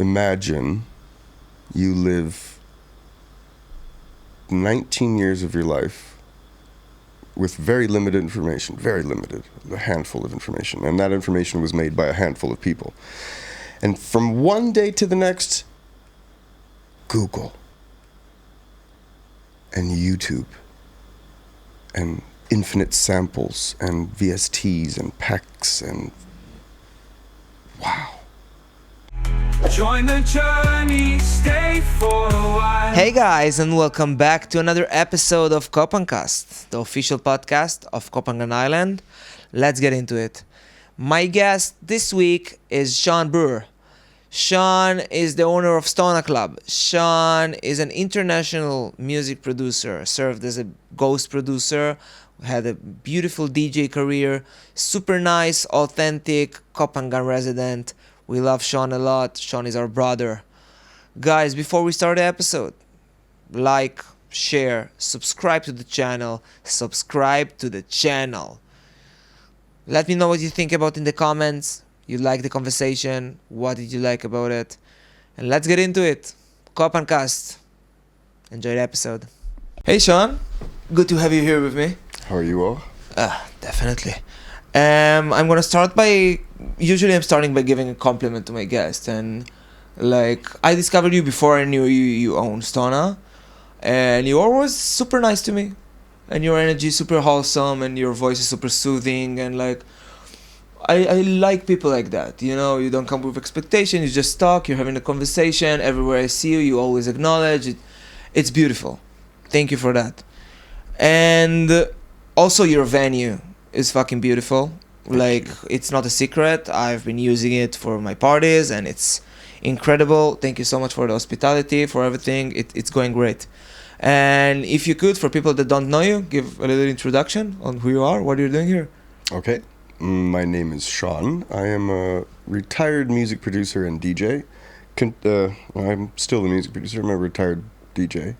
imagine you live 19 years of your life with very limited information, a handful of information. And that information was made by a handful of people. And from one day to the next, Google and YouTube and infinite samples and VSTs and packs and wow. Join the journey, stay for a while. Hey guys, and welcome back to another episode of KohPhanCast, the official podcast of Copacabana Island. Let's get into it. My guest this week is Sean Brauer. Sean is the owner of Stona Club. Sean is an international music producer, served as a ghost producer, had a beautiful DJ career, super nice, authentic Copacabana resident. We love Sean a lot. Sean is our brother. Guys, before we start the episode, like, share, subscribe to the channel. Let me know what you think about in the comments. You like the conversation? What did you like about it? And let's get into it. KohPhanCast. Enjoy the episode. Hey Sean, good to have you here with me. How are you all? Definitely. I'm gonna start by. Usually, I'm starting by giving a compliment to my guest, and like I discovered you before I knew you owned Stona, and you were always super nice to me, and your energy is super wholesome, and your voice is super soothing, and like I like people like that. You know, you don't come with expectations, you just talk, you're having a conversation. Everywhere I see you, you always acknowledge it. It's beautiful. Thank you for that. And also, your venue is fucking beautiful. Like, it's not a secret. I've been using it for my parties and it's incredible. Thank you so much for the hospitality, for everything. It's going great. And if you could, for people that don't know you, give a little introduction on who you are, what you're doing here. Okay. My name is Sean. I am a retired music producer and DJ. I'm still a music producer. I'm a retired DJ.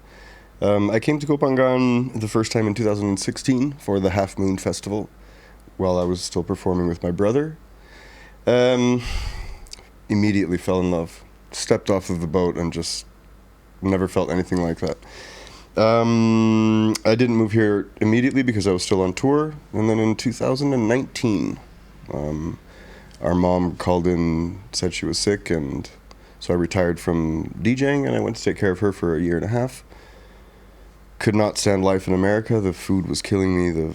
I came to Copacabana the first time in 2016 for the Half Moon Festival while I was still performing with my brother. Immediately fell in love. Stepped off of the boat and just never felt anything like that. I didn't move here immediately because I was still on tour. And then in 2019, our mom called in, said she was sick, and so I retired from DJing and I went to take care of her for a year and a half. Could not stand life in America. The food was killing me. The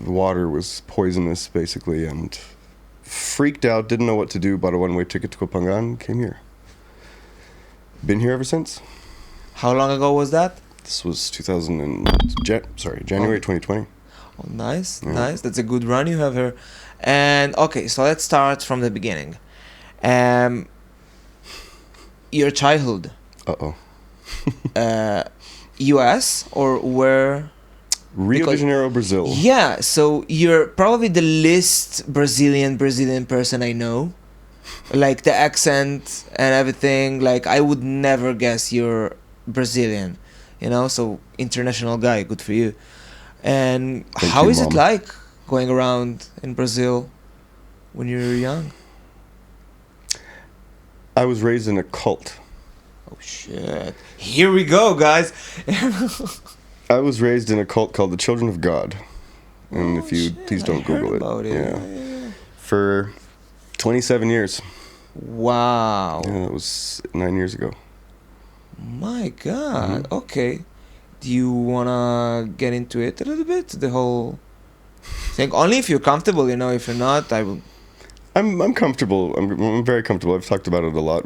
water was poisonous, basically, and freaked out. Didn't know what to do. Bought a one-way ticket to Copacabana. Came here. Been here ever since. How long ago was that? This was January 2020. Oh, nice, Yeah. nice. That's a good run you have here. And okay, so let's start from the beginning. Your childhood. Uh-oh. US or where? Rio de Janeiro, Brazil. Yeah, so you're probably the least Brazilian person I know. Like the accent and everything, like I would never guess you're Brazilian, you know, so international guy, good for you. And Thank how you, is Mom. it like going around in Brazil when you were young? I was raised in a cult. Oh shit. Here we go, guys. I was raised in a cult called the Children of God. And if you, please don't Google it. About it. Yeah. For 27 years. Wow. Yeah, that was 9 years ago. My God. Mhm. Okay. Do you wanna get into it a little bit? The whole thing. Only if you're comfortable, you know. If you're not, I will. I'm comfortable. I'm very comfortable. I've talked about it a lot.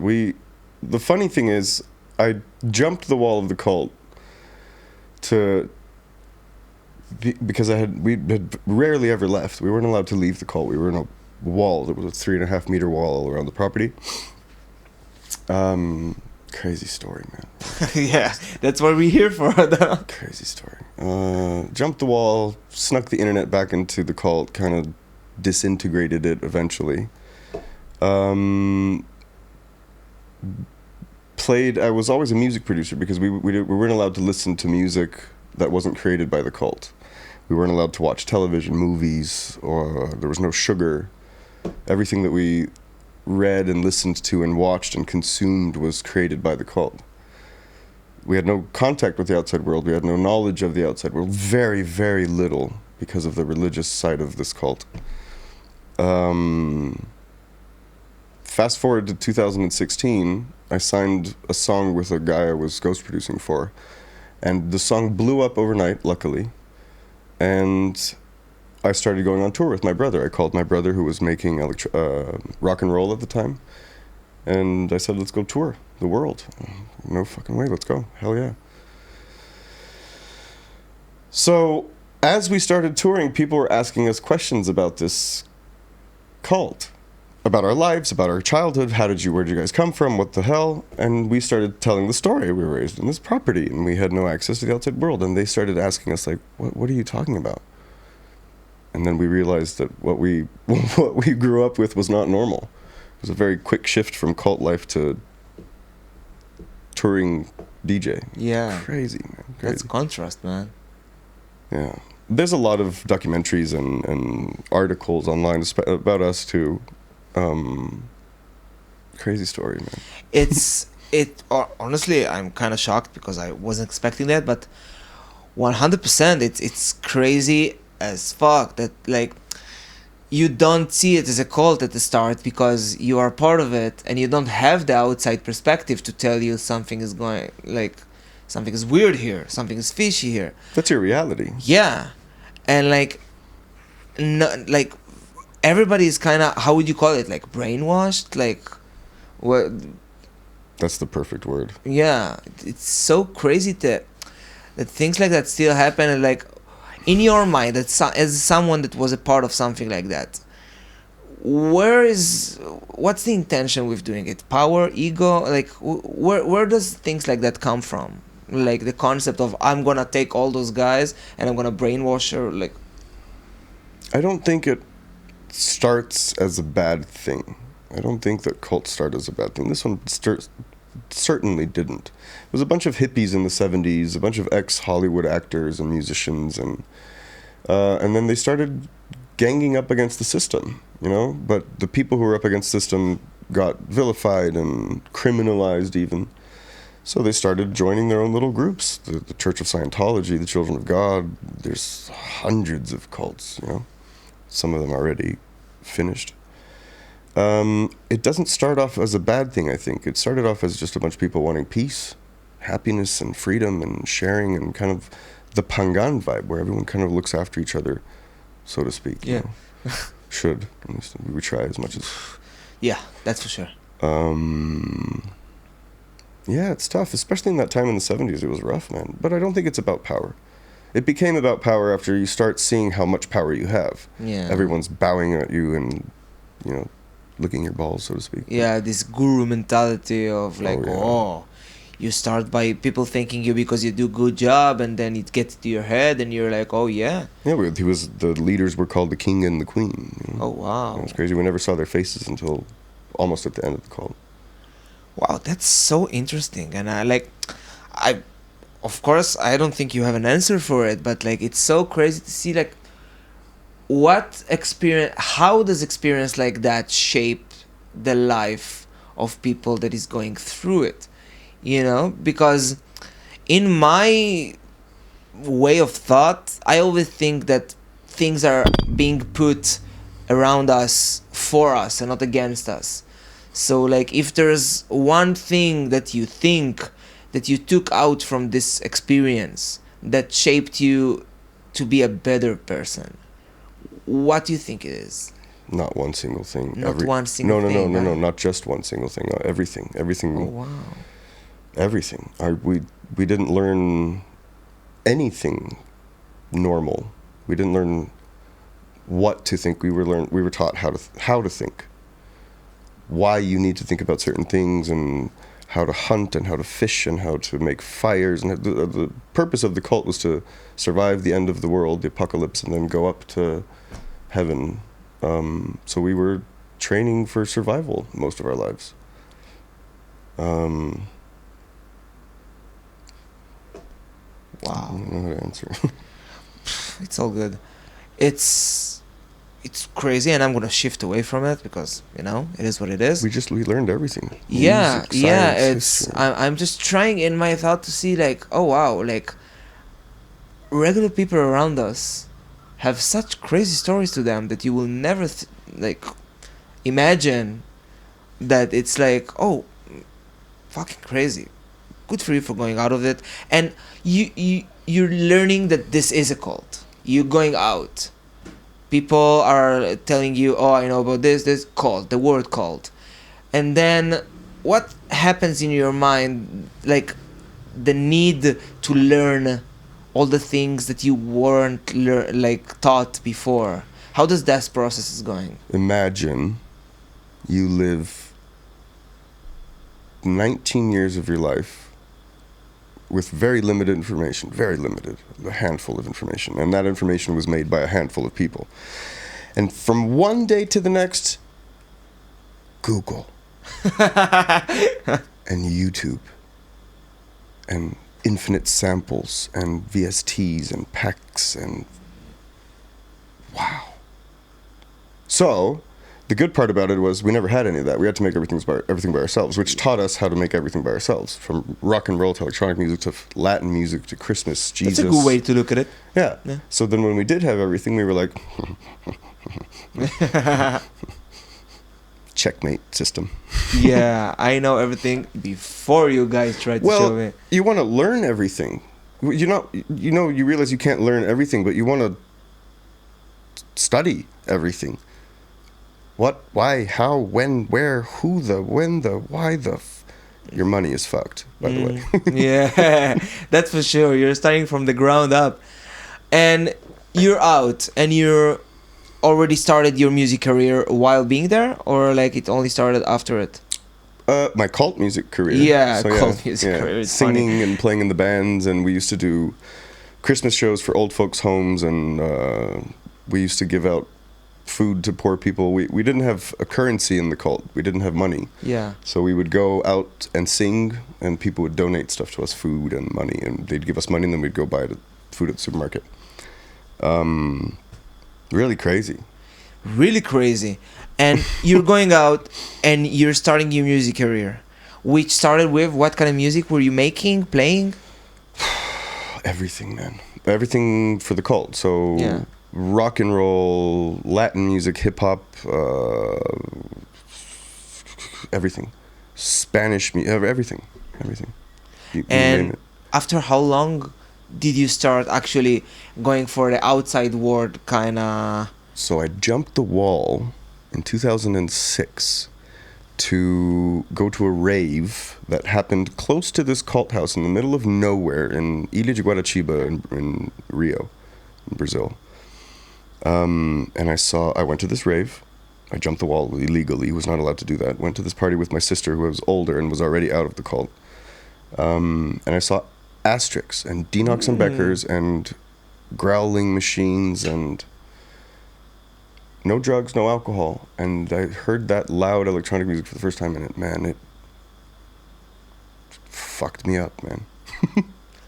The funny thing is, I jumped the wall of the cult because we had rarely ever left. We weren't allowed to leave the cult. We were in a wall. There was a 3.5 meter wall around the property. Crazy story, man. Yeah, that's what we're here for. Crazy story. Jumped the wall, snuck the internet back into the cult, kind of disintegrated it eventually. I was always a music producer because we weren't allowed to listen to music that wasn't created by the cult. We weren't allowed to watch television, movies, or there was no sugar. Everything that we read and listened to and watched and consumed was created by the cult. We had no contact with the outside world. We had no knowledge of the outside world. Very, very little because of the religious side of this cult. Fast forward to 2016, I signed a song with a guy I was ghost producing for. And the song blew up overnight, luckily. And I started going on tour with my brother. I called my brother, who was making rock and roll at the time. And I said, let's go tour the world. No fucking way, let's go. Hell yeah. So as we started touring, people were asking us questions about this cult, about our lives, about our childhood. Where'd you guys come from? What the hell? And we started telling the story. We were raised in this property and we had no access to the outside world. And they started asking us, like, what are you talking about? And then we realized that what we grew up with was not normal. It was a very quick shift from cult life to touring DJ. Yeah. Crazy, man. Crazy. That's contrast, man. Yeah. There's a lot of documentaries and articles online about us too. Crazy story, man. Honestly, I'm kind of shocked because I wasn't expecting that, but 100% it's crazy as fuck that, like, you don't see it as a cult at the start because you are part of it and you don't have the outside perspective to tell you something is weird here, something is fishy here. That's your reality. Yeah. And everybody is kind of, how would you call it, like brainwashed, like what? That's the perfect word. Yeah, it's so crazy that things like that still happen. And like, in your mind, as someone that was a part of something like that, what's the intention with doing it? Power, ego? Like, where does things like that come from? Like the concept of, I'm gonna take all those guys and I'm gonna brainwash her, like. I don't think it starts as a bad thing. I don't think that cults start as a bad thing. This one certainly didn't. It was a bunch of hippies in the 70s, a bunch of ex-Hollywood actors and musicians, and then they started ganging up against the system, you know? But the people who were up against the system got vilified and criminalized even. So they started joining their own little groups. The Church of Scientology, the Children of God, there's hundreds of cults, you know? Some of them already finished. It doesn't start off as a bad thing, I think. It started off as just a bunch of people wanting peace, happiness, and freedom, and sharing, and kind of the Pangan vibe, where everyone kind of looks after each other, so to speak. Yeah. You know? Should. We would try as much as... Yeah, that's for sure. Yeah, it's tough, especially in that time in the 70s. It was rough, man. But I don't think it's about power. It became about power after you start seeing how much power you have. Yeah. Everyone's bowing at you and, you know, licking your balls, so to speak. Yeah, this guru mentality of like, you start by people thanking you because you do good job, and then it gets to your head, and you're like, oh yeah. Yeah, the leaders were called the king and the queen. You know? Oh wow. It was crazy. We never saw their faces until almost at the end of the call. Wow, that's so interesting. And of course, I don't think you have an answer for it, but like, it's so crazy to see, like, how does experience like that shape the life of people that is going through it, you know? Because in my way of thought, I always think that things are being put around us for us and not against us. So like, if there's one thing that you think that you took out from this experience that shaped you to be a better person, what do you think it is? Not one single thing. One single thing. No, not just one single thing. Everything. Oh wow. Everything. We didn't learn anything normal. We didn't learn what to think. We were taught how to think. Why you need to think about certain things, and how to hunt, and how to fish, and how to make fires. And the purpose of the cult was to survive the end of the world, the apocalypse, and then go up to heaven. So we were training for survival most of our lives. Wow. I don't know how to answer. It's all good. It's it's crazy, and I'm gonna shift away from it because it is what it is. We learned everything. Yeah, Music, yeah. science, It's history. I'm just trying in my thought to see like, oh wow, like regular people around us have such crazy stories to them that you will never like imagine that it's like, oh, fucking crazy. Good for you for going out of it, and you're learning that this is a cult. You're going out. People are telling you, oh, I know about this cult, the word cult. And then what happens in your mind, like the need to learn all the things that you weren't taught before? How does that process is going? Imagine you live 19 years of your life with very limited information, very limited, a handful of information. And that information was made by a handful of people. And from one day to the next, Google and YouTube and infinite samples and VSTs and PACs and wow. So the good part about it was we never had any of that. We had to make everything by ourselves, which taught us how to make everything by ourselves, from rock and roll to electronic music to Latin music to Christmas, Jesus. That's a good way to look at it. Yeah. Yeah. So then when we did have everything, we were like, checkmate system. Yeah, I know everything before you guys try to show me. Well, you want to learn everything. You realize you can't learn everything, but you want to study everything. What, why, how, when, where, who, the, when, the, why, the... Your money is fucked, by the way. Yeah, that's for sure. You're starting from the ground up. And you're out, and you're already started your music career while being there? Or like it only started after it? My cult music career. Yeah, cult music career. It's singing funny. and playing in the bands, and we used to do Christmas shows for old folks' homes, and we used to give out food to poor people. We didn't have a currency in the cult. We didn't have money. Yeah. So we would go out and sing, and people would donate stuff to us, food and money, and they'd give us money, and then we'd go buy food at the supermarket. Really crazy. Really crazy. And you're going out and you're starting your music career, which started with what kind of music were you making, playing? Everything, man. Everything for the cult. So Yeah. rock and roll, Latin music, hip hop, everything. Spanish music, everything. You name And it. after how long did you start actually going for the outside world kind of? So I jumped the wall in 2006 to go to a rave that happened close to this cult house in the middle of nowhere in Ilha de Guaraciba in Rio, in Brazil. And I went to this rave. I jumped the wall illegally, was not allowed to do that. Went to this party with my sister who was older and was already out of the cult. And I saw Asterix and Knox and Beckers and growling machines and no drugs, no alcohol. And I heard that loud electronic music for the first time, and it fucked me up, man.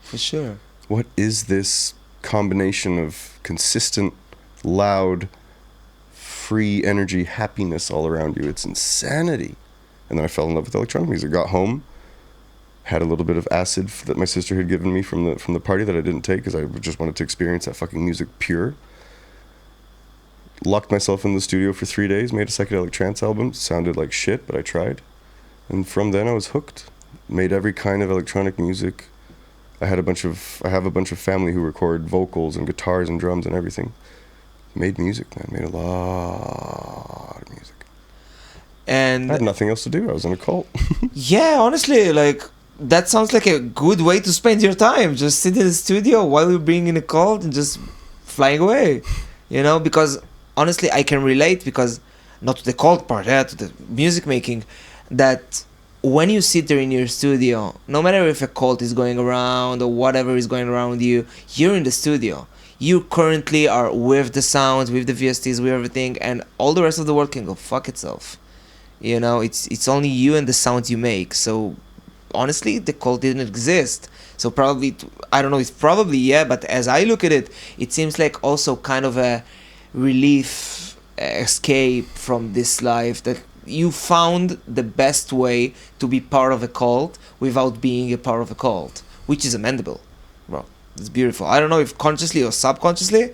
For sure. What is this combination of consistent, loud, free energy, happiness all around you? It's insanity. And then I fell in love with electronic music. Got home, had a little bit of acid that my sister had given me from the party that I didn't take because I just wanted to experience that fucking music pure. Locked myself in the studio for 3 days, made a psychedelic trance album. Sounded like shit, but I tried. And from then I was hooked. Made every kind of electronic music. I have a bunch of family who record vocals and guitars and drums and everything. Made music, man. Made a lot of music. And I had nothing else to do. I was in a cult. yeah, honestly, like that sounds like a good way to spend your time. Just sit in the studio while you're being in a cult and just flying away. Because honestly, I can relate because not to the cult part, to the music making, that when you sit there in your studio, no matter if a cult is going around or whatever is going around you, you're in the studio. You currently are with the sounds, with the VSTs, with everything, and all the rest of the world can go fuck itself. It's only you and the sounds you make. So honestly, the cult didn't exist. So probably, I don't know, it's probably, yeah, but as I look at it, it seems like also kind of a relief escape from this life, that you found the best way to be part of a cult without being a part of a cult, which is amendable, bro. It's beautiful. I don't know if consciously or subconsciously.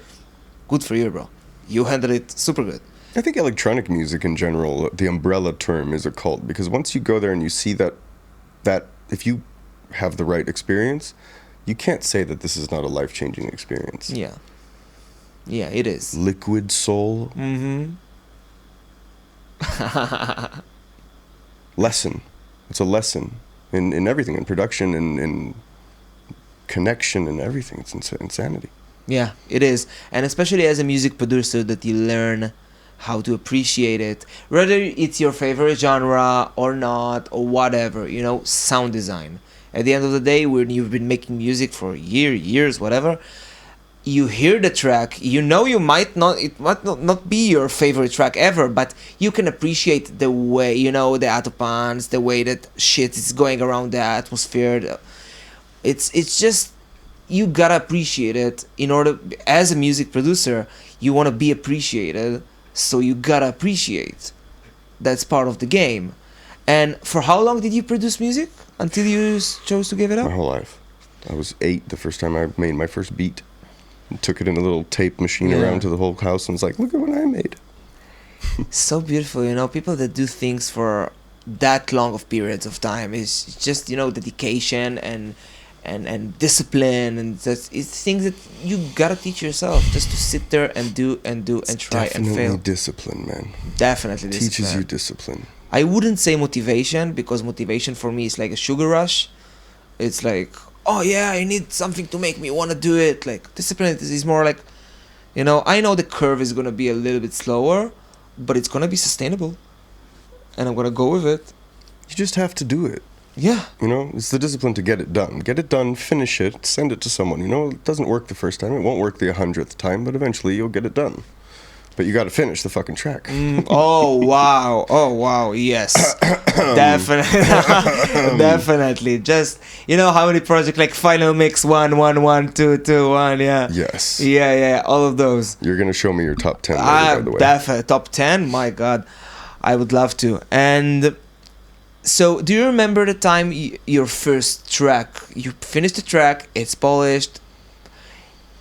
Good for you, bro. You handled it super good. I think electronic music in general, the umbrella term is a cult, because once you go there and you see that if you have the right experience, you can't say that this is not a life-changing experience. Yeah. Yeah, it is. Liquid soul. Mm-hmm. Lesson. It's a lesson in everything, in production, in connection, and everything. It's insanity. Yeah, it is. And especially as a music producer, that you learn how to appreciate it, whether it's your favorite genre or not, or whatever, you know, sound design. At the end of the day, when you've been making music for years, whatever, you hear the track, you know, it might not be your favorite track ever, but you can appreciate the way, you know, the autopans, the way that shit is going around the atmosphere. It's just, you gotta appreciate it. In order, as a music producer, you want to be appreciated, so you gotta appreciate. That's part of the game. And for how long did you produce music until you chose to give it up? My whole life. I was 8 the first time I made my first beat. Took it in a little tape machine around to the whole house and was like, look at what I made. So beautiful, you know, people that do things for that long of periods of time is just, you know, dedication and discipline, and it's things that you gotta teach yourself, just to sit there and do and try and fail. Definitely discipline, man. Definitely discipline. Teaches you discipline. I wouldn't say motivation, because motivation for me is like a sugar rush. It's like, oh yeah, I need something to make me want to do it. Like, discipline is more like, you know, I know the curve is going to be a little bit slower, but it's going to be sustainable. And I'm going to go with it. You just have to do it. Yeah. You know, it's the discipline to get it done. Get it done, finish it, send it to someone. You know, it doesn't work the first time. It won't work the 100th time, but eventually you'll get it done. But you got to finish the fucking track. Oh wow, yes. Definitely. Definitely. Just, you know how many projects like Final Mix 1, 1, 1, 2, 2, 1, yeah. Yes. Yeah, all of those. You're going to show me your top 10 later, by the way. Definitely. Top 10? My God. I would love to. And so, do you remember the time your first track, you finished the track, it's polished,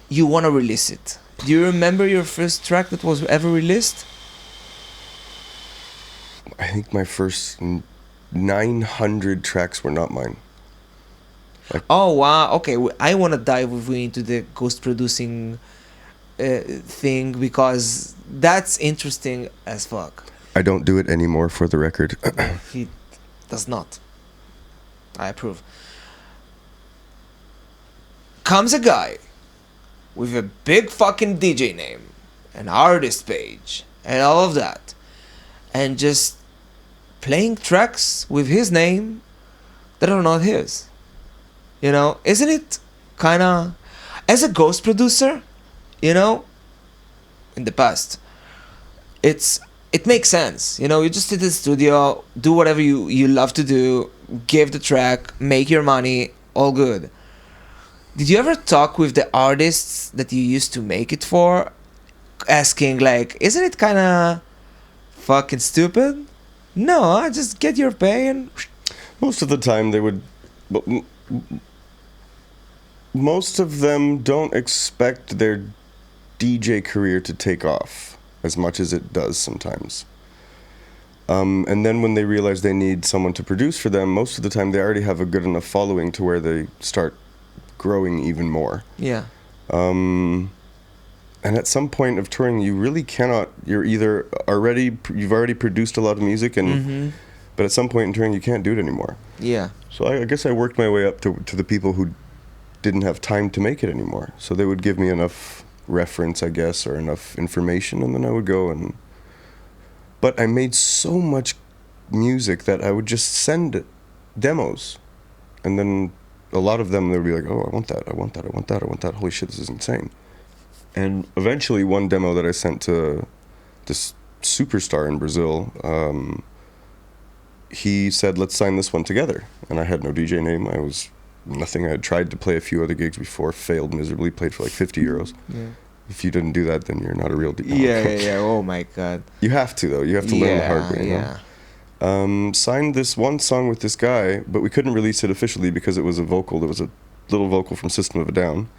you want to release it? Do you remember your first track that was ever released? I think my first 900 tracks were not mine. Oh, wow. Okay, I want to dive with you into the ghost producing thing, because that's interesting as fuck. I don't do it anymore, for the record. He does not. I approve. Comes a guy with a big fucking DJ name, an artist page, and all of that, and just playing tracks with his name that are not his. You know, isn't it kind of, as a ghost producer, you know, in the past, it makes sense. You know, you just sit in the studio, do whatever you love to do, give the track, make your money, all good. Did you ever talk with the artists that you used to make it for, asking like, isn't it kind of fucking stupid? No, I just get your pay and... Most of the time they would... Most of them don't expect their DJ career to take off as much as it does sometimes. And then when they realize they need someone to produce for them, most of the time they already have a good enough following to where they start growing even more. Yeah. And at some point of touring, you really cannot. You're either you've already produced a lot of music, and but at some point in touring, you can't do it anymore. Yeah. So I guess I worked my way up to the people who didn't have time to make it anymore. So they would give me enough reference, I guess, or enough information, and then I would go and. But I made so much music that I would just send demos, and then a lot of them, they would be like, oh, I want that, I want that, I want that, I want that. Holy shit, this is insane. And eventually one demo that I sent to this superstar in Brazil, he said, let's sign this one together. And I had no DJ name. I was nothing. I had tried to play a few other gigs before, failed miserably, played for like 50 euros. Yeah. If you didn't do that, then you're not a real DJ. Yeah. Oh my god. You have to though. You have to learn the hard way. You Yeah. know? Signed this one song with this guy, but we couldn't release it officially because it was a vocal. There was a little vocal from System of a Down.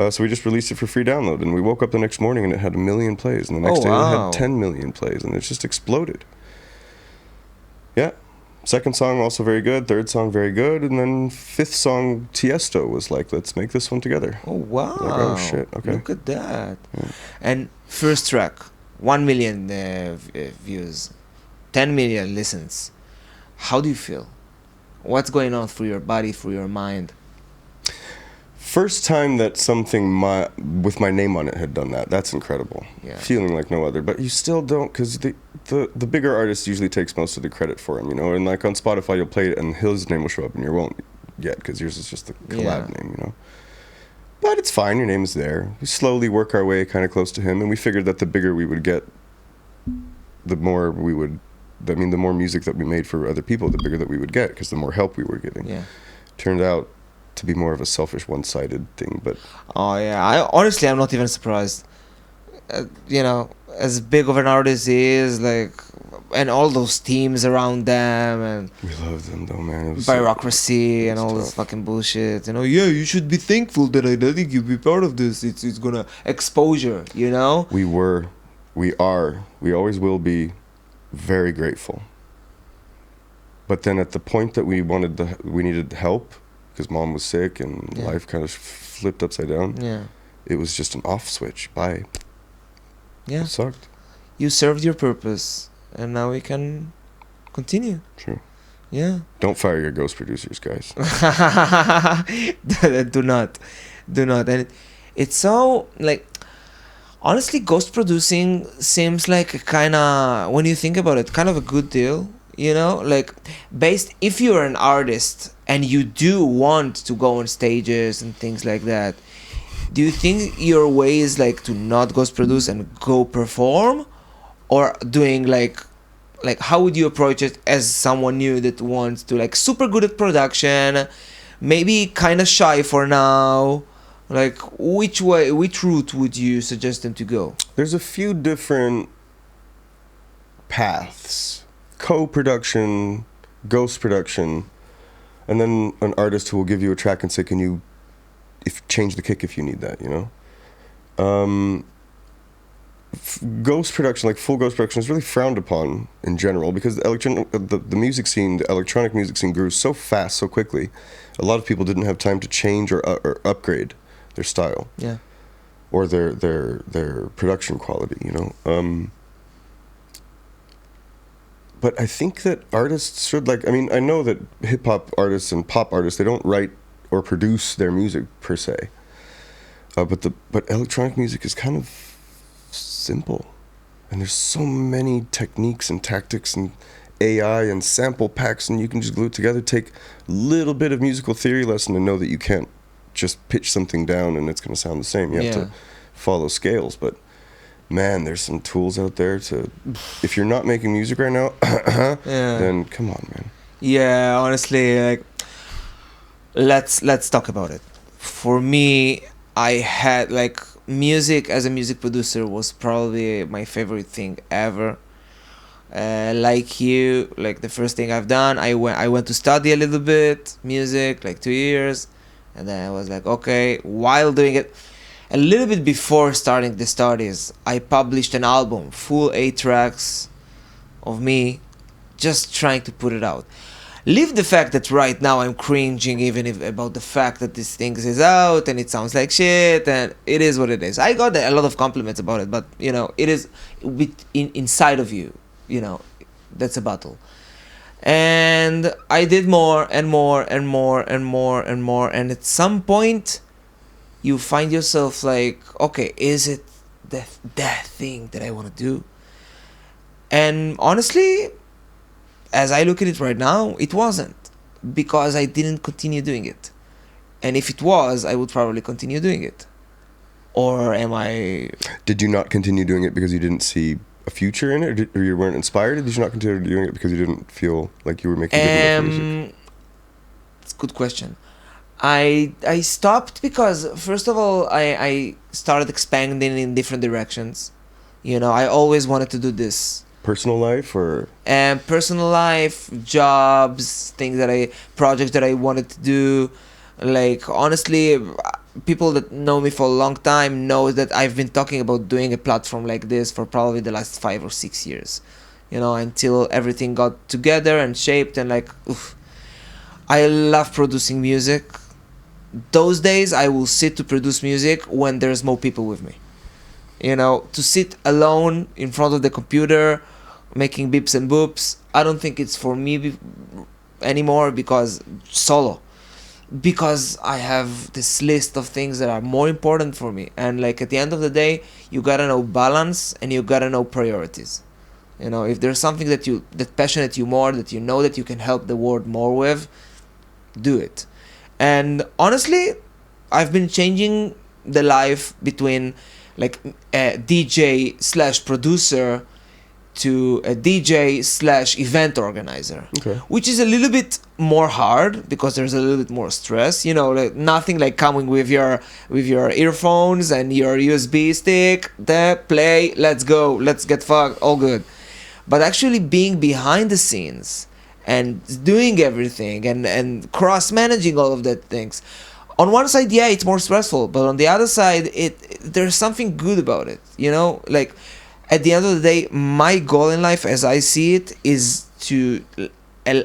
So we just released it for free download, and we woke up the next morning and it had 1 million plays, and the next day it had 10 million plays, and it just exploded. Yeah. Second song also very good. Third song very good, and then fifth song Tiesto was like, "Let's make this one together." Oh wow. Like, oh shit. Okay. Look at that. Yeah. And first track, 1 million views, 10 million listens. How do you feel? What's going on through your body, through your mind? First time that something with my name on it had done that. That's incredible. Yeah. Feeling like no other. But you still don't, because the bigger artist usually takes most of the credit for him, you know. And like on Spotify, you'll play it and his name will show up and you won't yet, because yours is just the collab name, you know. But it's fine. Your name is there. We slowly work our way kind of close to him, and we figured that the bigger we would get, the more we would. I mean, the more music that we made for other people, the bigger that we would get, because the more help we were getting. Yeah. Turned out to be more of a selfish, one-sided thing, but Oh yeah, I'm not even surprised. You know, as big of an artist he is, like, and all those teams around them, and we love them though, man. It was bureaucracy and it's all tough. this fucking bullshit. You know, yeah, you should be thankful that I think you be part of this. It's gonna exposure. You know. we always will be very grateful. But then at the point that we needed help, because mom was sick and life kind of flipped upside down. Yeah. It was just an off switch. Bye. Yeah. It sucked. You served your purpose, and now we can continue. True. Yeah. Don't fire your ghost producers, guys. do not. And it's so, like, honestly, ghost producing seems like a kind of, when you think about it, kind of a good deal. You know, like, if you're an artist and you do want to go on stages and things like that, do you think your way is like to not ghost produce and go perform, or doing like how would you approach it as someone new that wants to, like, super good at production, maybe kind of shy for now? Like, which route would you suggest them to go? There's a few different paths. Co-production, ghost production, and then an artist who will give you a track and say, can you change the kick if you need that, you know? Ghost production, like full ghost production, is really frowned upon in general, because the music scene, the electronic music scene grew so fast, so quickly. A lot of people didn't have time to change or upgrade their style. Yeah. Or their production quality, you know? But I think that artists should, like, I mean, I know that hip-hop artists and pop artists, they don't write or produce their music per se. But electronic music is kind of simple. And there's so many techniques and tactics and AI and sample packs, and you can just glue it together, take a little bit of musical theory lesson and know that you can't just pitch something down and it's going to sound the same. You have to follow scales, but man, there's some tools out there to, if you're not making music right now, then come on, man. Yeah, honestly, like, let's talk about it. For me, I had, like, music as a music producer was probably my favorite thing ever. Like you, like, the first thing I've done, I went to study a little bit music, like 2 years, and then I was like, okay, while doing it, a little bit before starting the studies, I published an album, full 8 tracks of me, just trying to put it out. Leave the fact that right now I'm cringing about the fact that this thing is out and it sounds like shit, and it is what it is. I got a lot of compliments about it, but, you know, it is inside of you, you know, that's a battle. And I did more and more and more and more and more, and at some point you find yourself like, okay, is it that thing that I want to do? And honestly, as I look at it right now, it wasn't, because I didn't continue doing it. And if it was, I would probably continue doing it. Or am I... Did you not continue doing it because you didn't see a future in it, or you weren't inspired? Or did you not continue doing it because you didn't feel like you were making good enough music? It's a good question. I stopped because first of all I started expanding in different directions. You know, I always wanted to do this. Personal life or And personal life, jobs, projects that I wanted to do. Like honestly, people that know me for a long time know that I've been talking about doing a platform like this for probably the last 5 or 6 years. You know, until everything got together and shaped and like, oof. I love producing music. Those days I will sit to produce music when there's more people with me. You know, to sit alone in front of the computer making beeps and boops, I don't think it's for me anymore because solo. Because I have this list of things that are more important for me. And like at the end of the day, you gotta know balance and you gotta know priorities. You know, if there's something that passionate you more, that you know that you can help the world more with, do it. And honestly, I've been changing the life between like a DJ / producer to a DJ / event organizer, okay. which is a little bit more hard because there's a little bit more stress. You know, like nothing like coming with your earphones and your USB stick, there, play, let's go, let's get fucked, all good. But actually being behind the scenes and doing everything and cross managing all of that things. On one side, yeah, it's more stressful, but on the other side, there's something good about it. You know, like at the end of the day, my goal in life, as I see it, is to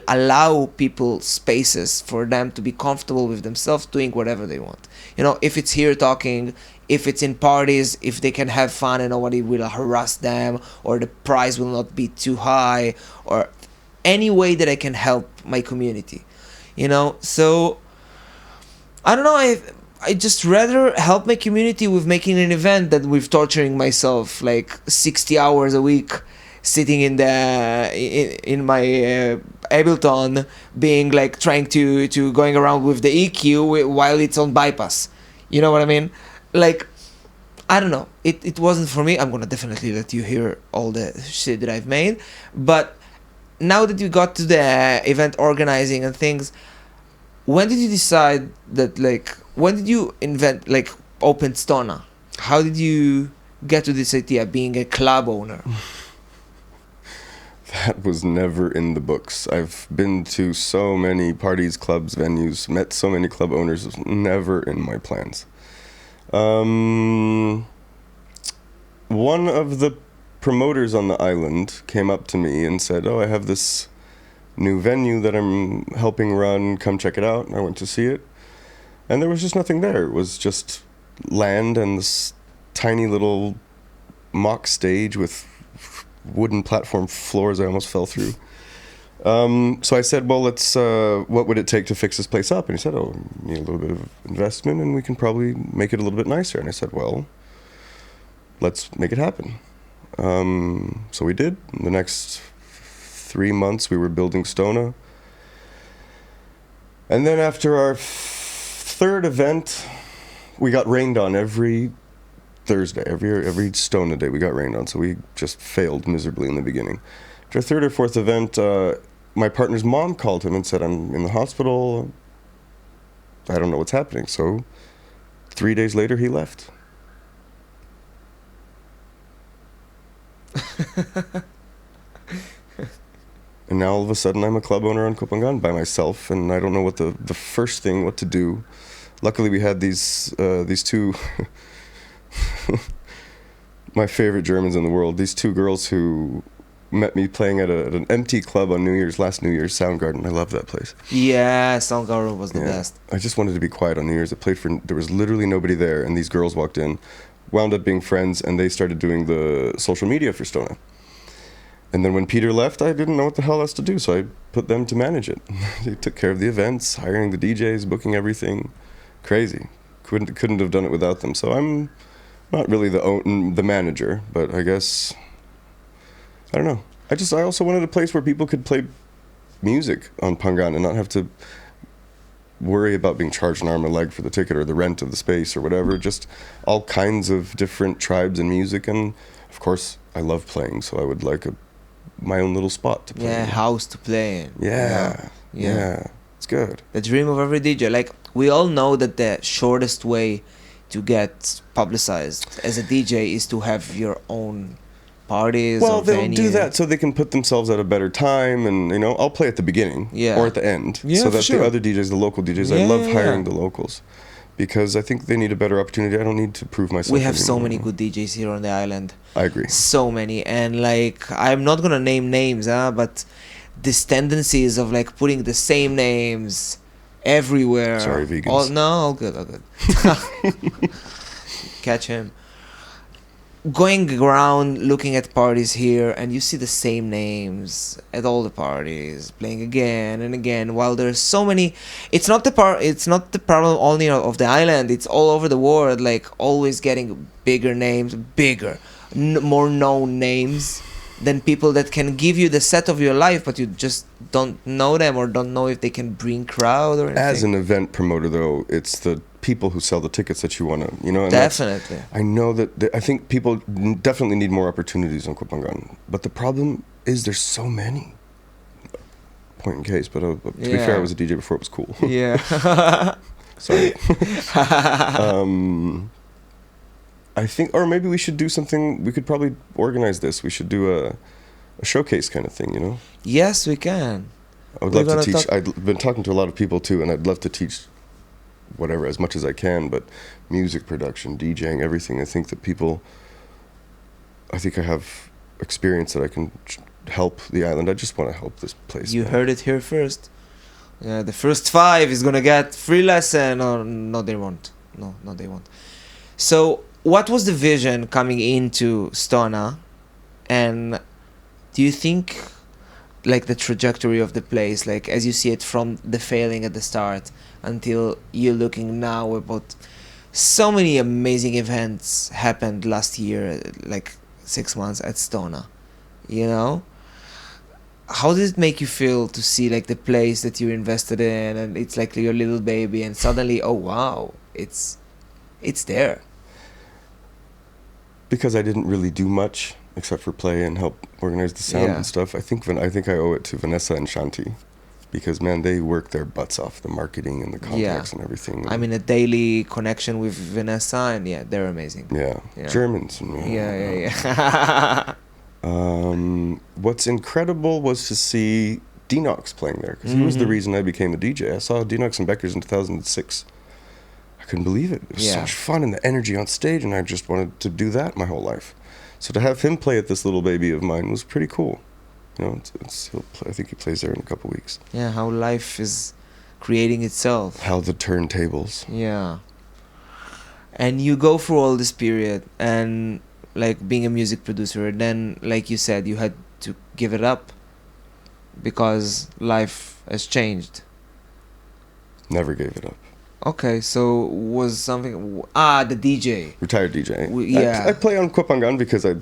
allow people spaces for them to be comfortable with themselves doing whatever they want. You know, if it's here talking, if it's in parties, if they can have fun and nobody will harass them, or the price will not be too high, or any way that I can help my community. You know, so I don't know, I just rather help my community with making an event than with torturing myself like 60 hours a week sitting in my Ableton, being like trying to going around with the EQ while it's on bypass. You know what I mean? Like, I don't know. It wasn't for me. I'm gonna definitely let you hear all the shit that I've made. But now that you got to the event organizing and things, when did you decide that, like, when did you open Stona? How did you get to this idea, being a club owner? That was never in the books. I've been to so many parties, clubs, venues, met so many club owners. It was never in my plans. One of the promoters on the island came up to me and said, "Oh, I have this new venue that I'm helping run. Come check it out." And I went to see it. And there was just nothing there. It was just land and this tiny little mock stage with wooden platform floors I almost fell through. So I said, well, let's, what would it take to fix this place up? And he said, oh, you need a little bit of investment and we can probably make it a little bit nicer. And I said, well, let's make it happen. So we did. In the next 3 months, we were building Stona. And then after our third event, we got rained on every Thursday. Every Stona day we got rained on, so we just failed miserably in the beginning. After our third or fourth event, my partner's mom called him and said, I'm in the hospital. I don't know what's happening. So 3 days later, he left. And now all of a sudden I'm a club owner on Copacabana by myself, and I don't know what the first thing, what to do. Luckily we had these two, my favorite Germans in the world, these two girls who met me playing at an empty club on last New Year's, Soundgarden. I love that place. Yeah, Soundgarden was the best. I just wanted to be quiet on New Year's. There was literally nobody there, and these girls walked in, wound up being friends, and they started doing the social media for Stona. And then when Peter left, I didn't know what the hell else to do, so I put them to manage it. They took care of the events, hiring the DJs, booking everything. Crazy. Couldn't have done it without them. So I'm not really the manager, but I guess, I don't know. I also wanted a place where people could play music on Pangan and not have to worry about being charged an arm and a leg for the ticket or the rent of the space or whatever. Just all kinds of different tribes and music. And of course, I love playing, so I would like my own little spot to play in. House to play in. Yeah. It's good. The dream of every DJ. Like, we all know that the shortest way to get publicized as a DJ is to have your own parties Well, or they'll venue. do that so they can put themselves at a better time, and I'll play at the beginning or at the end, Yeah, so for that sure. the other DJs, the local DJs, I Yeah, love yeah, hiring yeah. the locals because I think they need a better opportunity. I don't need to prove myself. We have so anymore. many good DJs here on the island. I agree. So many. And like, I'm not gonna name names, but this tendencies of like putting the same names everywhere. Sorry, vegans. All good, all good. Catch him. Going around looking at parties here, and you see the same names at all the parties, playing again and again. While there's so many, it's not the problem only of the island. It's all over the world. Like, always getting bigger names, more known names than people that can give you the set of your life, but you just don't know them or don't know if they can bring crowd or anything. As an event promoter, though, it's the people who sell the tickets that you want to, and Definitely. I know that I think people definitely need more opportunities on KohPhanCast, but the problem is there's so many. Point in case, but to be fair, I was a DJ before it was cool. Yeah. Sorry. I think, or maybe we should do something. We could probably organize this. We should do a showcase kind of thing, Yes, we can. I would love to teach. I've been talking to a lot of people too, and I'd love to teach whatever as much as I can. But music production, DJing, everything. I think I have experience that I can help the island. I just want to help this place. You heard it here first. Yeah, the first 5 is gonna get free lesson, or no, they won't. No, they won't. So, what was the vision coming into Stona, and do you think, like, the trajectory of the place, like, as you see it from the failing at the start until you're looking now about so many amazing events happened last year, like 6 months at Stona, How does it make you feel to see, like, the place that you invested in, and it's like your little baby, and suddenly, oh wow, it's there? Because I didn't really do much except for play and help organize the sound and stuff. I think I owe it to Vanessa and Shanti, because man, they work their butts off, the marketing and the contacts and everything. I'm in a daily connection with Vanessa, and they're amazing. Yeah. Germans. Yeah. What's incredible was to see Knox playing there, because he was the reason I became a DJ. I saw Knox and Beckers in 2006. I couldn't believe it. It was so much fun, and the energy on stage, and I just wanted to do that my whole life. So to have him play at this little baby of mine was pretty cool. I think he plays there in a couple weeks. Yeah, how life is creating itself. How the turntables. Yeah. And you go through all this period, and like being a music producer, then like you said, you had to give it up because life has changed. Never gave it up. Okay, so was something the DJ. Retired DJ. Yeah. I play on KohPhanCast because I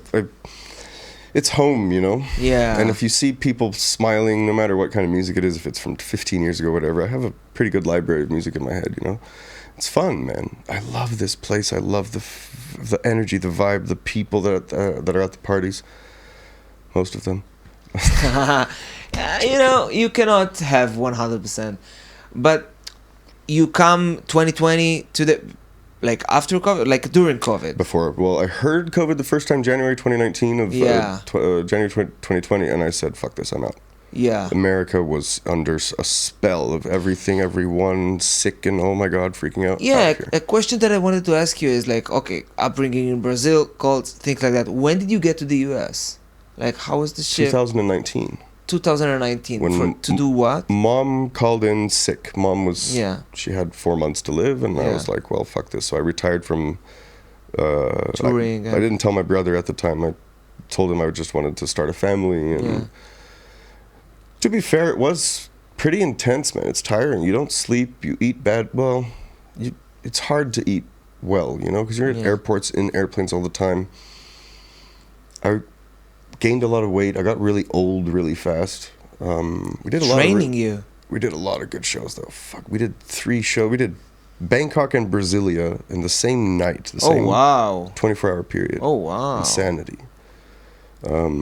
it's home, Yeah. And if you see people smiling, no matter what kind of music it is, if it's from 15 years ago, whatever, I have a pretty good library of music in my head, It's fun, man. I love this place. I love the energy, the vibe, the people that are at the parties. Most of them. You cannot have 100%. But you come 2020 to the, like, after COVID, like during COVID. Before, I heard COVID the first time January 2019 of January 2020, and I said, fuck this, I'm out. Yeah. America was under a spell of everything, everyone sick and oh my God, freaking out. Yeah, a question that I wanted to ask you is like, okay, upbringing in Brazil, cults, things like that. When did you get to the US? Like, how was the shift? 2019. 2019. To do what? Mom called in sick. Mom was, she had 4 months to live, and I was like, well, fuck this. So I retired from touring. I didn't tell my brother at the time. I told him I just wanted to start a family. And to be fair, it was pretty intense, man. It's tiring. You don't sleep. You eat bad. Well, it's hard to eat well, because you're at airports, in airplanes all the time. I gained a lot of weight. I got really old really fast. We did a lot you. We did a lot of good shows though. Fuck, we did 3 shows. We did Bangkok and Brasilia in the same night. The same 24-hour period. Oh wow. Insanity. But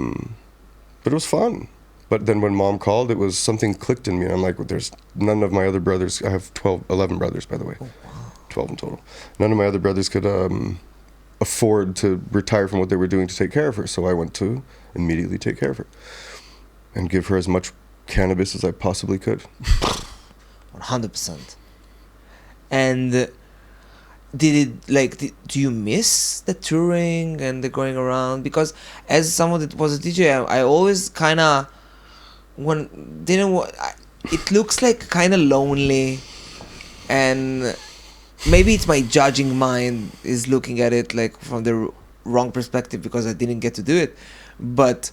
it was fun. But then when mom called, it was something clicked in me. And I'm like, well, there's none of my other brothers. I have 11 brothers, by the way. Oh, wow. 12 in total. None of my other brothers could afford to retire from what they were doing to take care of her. So I went to immediately take care of her and give her as much cannabis as I possibly could. 100%. And did it, like, do you miss the touring and the going around? Because as someone that was a DJ, I always kind of it looks like kind of lonely, and maybe it's my judging mind is looking at it like from the wrong perspective because I didn't get to do it. But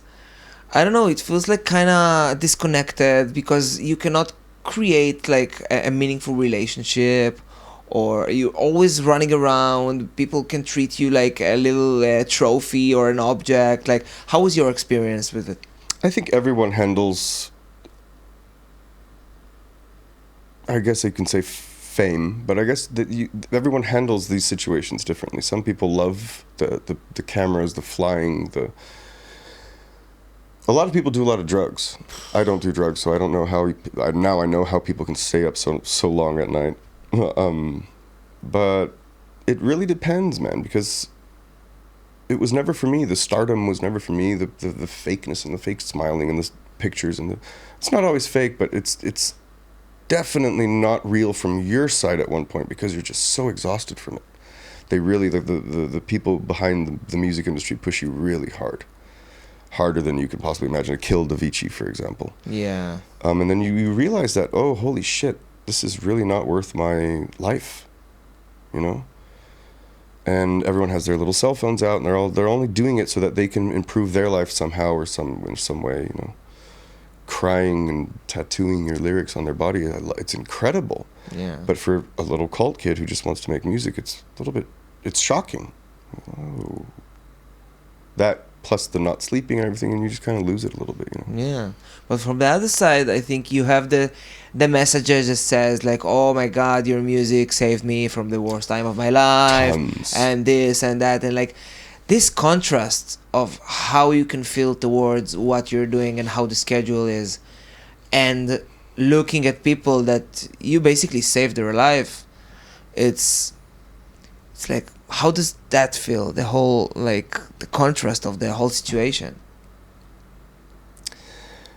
I don't know, it feels like kind of disconnected because you cannot create like a meaningful relationship, or you're always running around. People can treat you like a little trophy or an object. Like, how was your experience with it? I think everyone handles, I guess you can say fame, but I guess that everyone handles these situations differently. Some people love the cameras, the flying, a lot of people do a lot of drugs. I don't do drugs, so I don't know how, now I know how people can stay up so long at night. But it really depends, man, because it was never for me. The stardom was never for me. The fakeness and the fake smiling and the pictures and it's not always fake, but it's definitely not real from your side at one point because you're just so exhausted from it. They really, the people behind the music industry push you really hard. Harder than you could possibly imagine. Kill Davichi, for example. Yeah. And then you realize that, oh, holy shit, this is really not worth my life, you know? And everyone has their little cell phones out, and they're only doing it so that they can improve their life somehow or in some way, you know. Crying and tattooing your lyrics on their body, it's incredible. Yeah. But for a little cult kid who just wants to make music, it's shocking. Oh. That plus the not sleeping and everything, and you just kind of lose it a little bit, you know. Yeah, but from the other side, I think you have the messages that says like, oh my God, your music saved me from the worst time of my life. Tons. And this and that, and like this contrast of how you can feel towards what you're doing and how the schedule is, and looking at people that you basically saved their life. It's like, how does that feel? The whole, like, the contrast of the whole situation.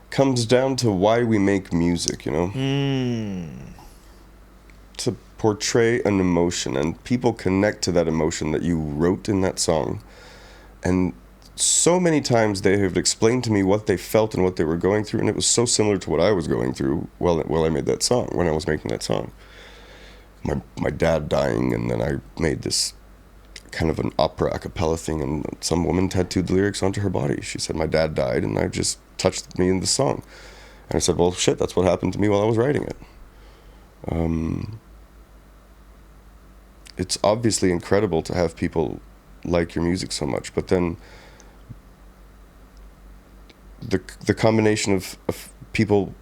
Comes down to why we make music, you know? To portray an emotion, and people connect to that emotion that you wrote in that song. And so many times they have explained to me what they felt and what they were going through, and it was so similar to what I was going through while I made that song, when I was making that song. My dad dying, and then I made this kind of an opera a cappella thing, and some woman tattooed the lyrics onto her body. She said my dad died, and I just touched me in the song. And I said, well, shit, that's what happened to me while I was writing it. It's obviously incredible to have people like your music so much, but then the combination of people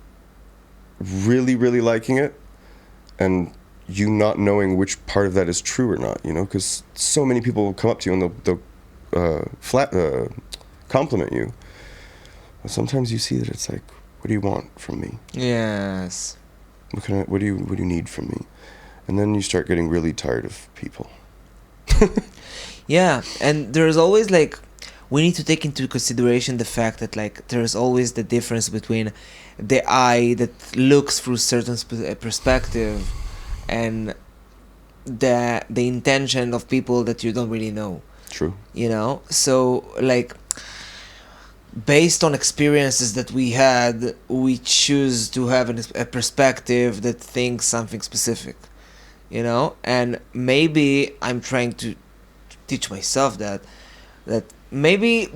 really, really liking it and you not knowing which part of that is true or not, you know, because so many people will come up to you and they'll compliment you. But sometimes you see that it's like, what do you want from me? Yes. What do you need from me? And then you start getting really tired of people. Yeah, and there's always like, we need to take into consideration the fact that like there's always the difference between the eye that looks through certain perspective and the intention of people that you don't really know. True. You know, so like based on experiences that we had, we choose to have a perspective that thinks something specific, you know. And maybe I'm trying to teach myself that maybe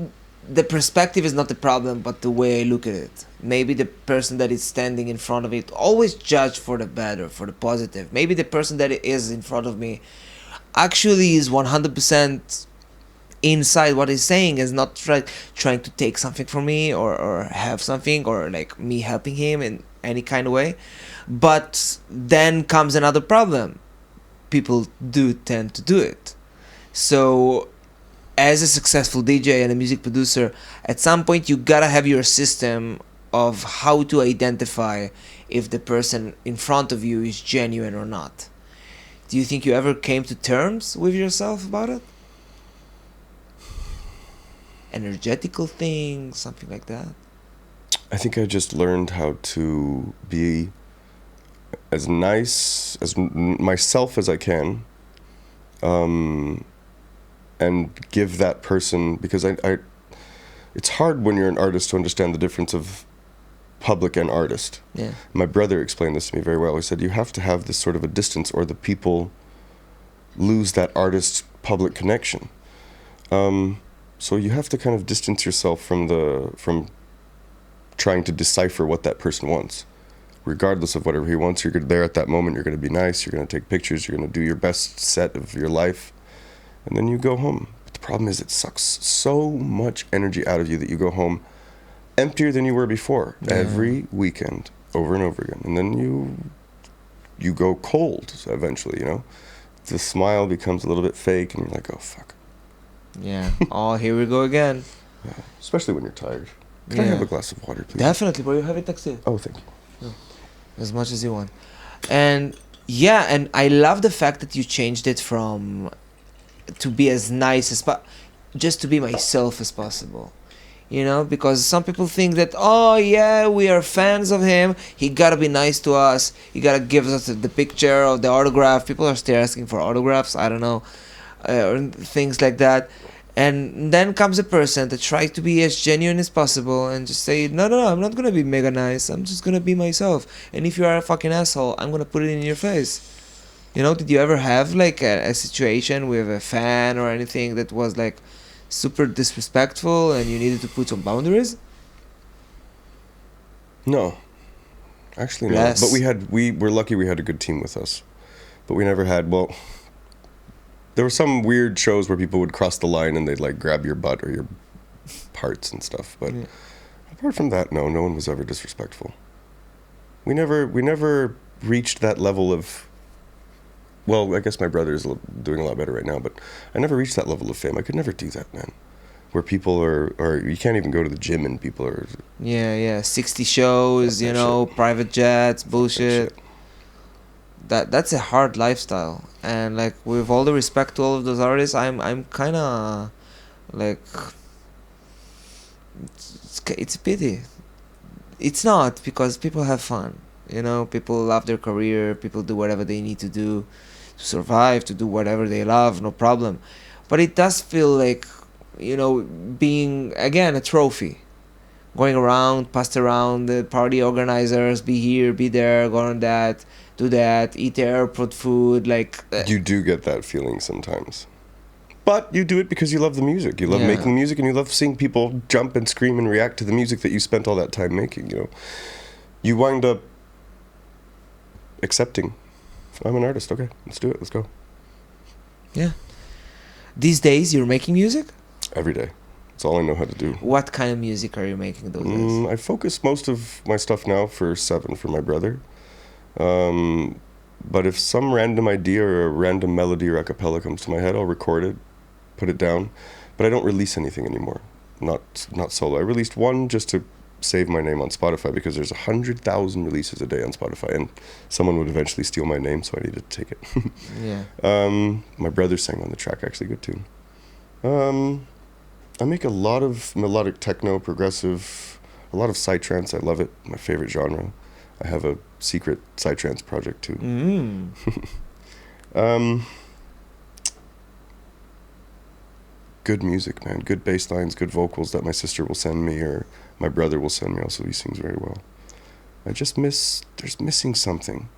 the perspective is not the problem, but the way I look at it. Maybe the person that is standing in front of it, always judge for the bad or for the positive. Maybe the person that is in front of me actually is 100% inside what he's saying, is not trying to take something from me or have something, or like me helping him in any kind of way. But then comes another problem. People do tend to do it. So as a successful DJ and a music producer, at some point you gotta have your system of how to identify if the person in front of you is genuine or not. Do you think you ever came to terms with yourself about it? Energetical things, something like that? I think I just learned how to be as nice as myself as I can, and give that person, because I it's hard when you're an artist to understand the difference of public and artist. Yeah. My brother explained this to me very well. He said you have to have this sort of a distance, or the people lose that artist public connection. So you have to kind of distance yourself from trying to decipher what that person wants. Regardless of whatever he wants, you're there at that moment, you're going to be nice, you're going to take pictures, you're going to do your best set of your life, and then you go home. But the problem is it sucks so much energy out of you that you go home emptier than you were before, every weekend, over and over again. And then you go cold eventually, you know? The smile becomes a little bit fake, and you're like, oh, fuck. Yeah. Oh, here we go again. Yeah. Especially when you're tired. Can I have a glass of water, please? Definitely, bro. You have it next to you. Oh, thank you. As much as you want. And yeah, and I love the fact that you changed it from to be as nice as just to be myself as possible. You know, because some people think that, oh yeah, we are fans of him, he gotta be nice to us, he gotta give us the picture or the autograph. People are still asking for autographs, I don't know, or things like that. And then comes a person that tries to be as genuine as possible and just say, no, I'm not gonna be mega nice, I'm just gonna be myself. And if you are a fucking asshole, I'm gonna put it in your face. You know, did you ever have like a situation with a fan or anything that was like super disrespectful and you needed to put some boundaries? No. Actually, no. Less. But we were lucky we had a good team with us. But we never had, well, there were some weird shows where people would cross the line and they'd like grab your butt or your parts and stuff. But apart from that, no one was ever disrespectful. We never reached that level of, well, I guess my brother is doing a lot better right now, but I never reached that level of fame. I could never do that, man. Where people are, or you can't even go to the gym and people are... Yeah, 60 shows, you know, shit. Private jets, bullshit. That's a hard lifestyle. And like, with all the respect to all of those artists, I'm kind of like... It's a pity. It's not, because people have fun. You know, people love their career, people do whatever they need to do to survive, to do whatever they love, no problem. But it does feel like, you know, being, again, a trophy. Going around, passed around, the party organizers, be here, be there, go on that, do that, eat the airport food, like... You do get that feeling sometimes. But you do it because you love the music. You love making music, and you love seeing people jump and scream and react to the music that you spent all that time making, you know. You wind up accepting, I'm an artist, okay, let's do it, let's go. Yeah. These days, you're making music? Every day. That's all I know how to do. What kind of music are you making those days? I focus most of my stuff now for Seven, for my brother. But if some random idea or a random melody or a cappella comes to my head, I'll record it, put it down. But I don't release anything anymore. Not solo. I released one just to save my name on Spotify, because there's 100,000 releases a day on Spotify, and someone would eventually steal my name, so I needed to take it. Yeah. My brother sang on the track, actually, good tune. I make a lot of melodic techno, progressive, a lot of psytrance. I love it, my favorite genre. I have a secret psytrance project too. Good music, man. Good bass lines, good vocals that my sister will send me, or my brother will send me. Also, he sings very well. I just there's missing something.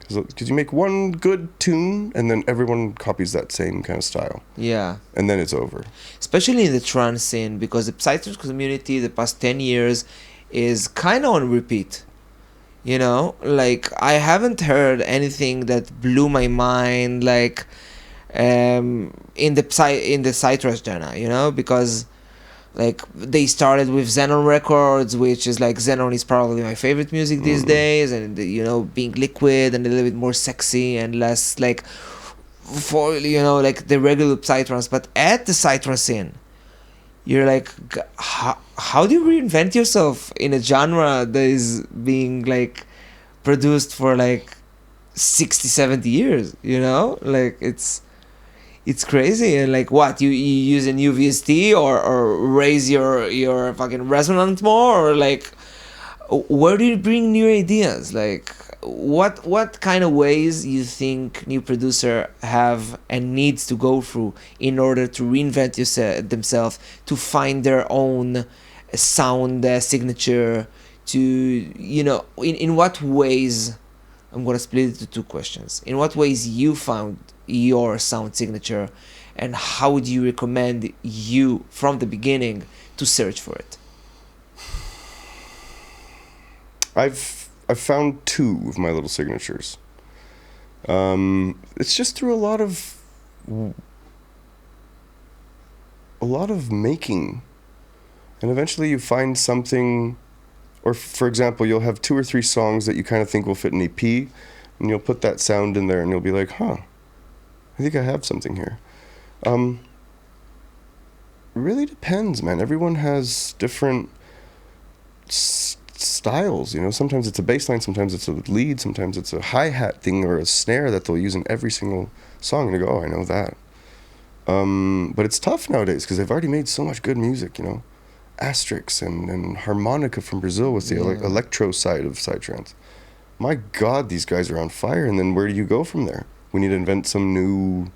Because you make one good tune, and then everyone copies that same kind of style. Yeah. And then it's over. Especially in the trance scene, because the psytrance community the past 10 years is kind of on repeat. You know? Like, I haven't heard anything that blew my mind, like, in the psytrance genre, you know? Because... like, they started with Xenon Records, which is like, Xenon is probably my favorite music these days, and, you know, being liquid and a little bit more sexy and less, like, for, you know, like the regular psytrance. But at the psytrance scene, you're like, how do you reinvent yourself in a genre that is being like produced for like 60, 70 years, you know? Like it's crazy. And like, what, you use a new VST or raise your fucking resonance more, or like, where do you bring new ideas? Like, what kind of ways you think new producer have and needs to go through in order to reinvent themselves, to find their own sound signature, to, you know, in what ways? I'm gonna split it into two questions. In what ways you found your sound signature, and how would you recommend you from the beginning to search for it? I've found two of my little signatures. It's just through a lot of making, and eventually you find something. Or for example, you'll have 2 or 3 songs that you kind of think will fit an EP, and you'll put that sound in there, and you'll be like, "Huh, I think I have something here." Really depends, man. Everyone has different styles, you know. Sometimes it's a bass line, sometimes it's a lead, sometimes it's a hi-hat thing or a snare that they'll use in every single song, and you go, "Oh, I know that." But it's tough nowadays because they've already made so much good music, you know. Asterix and Harmonica from Brazil with the electro side of psytrance. My God, these guys are on fire. And then where do you go from there? We need to invent some new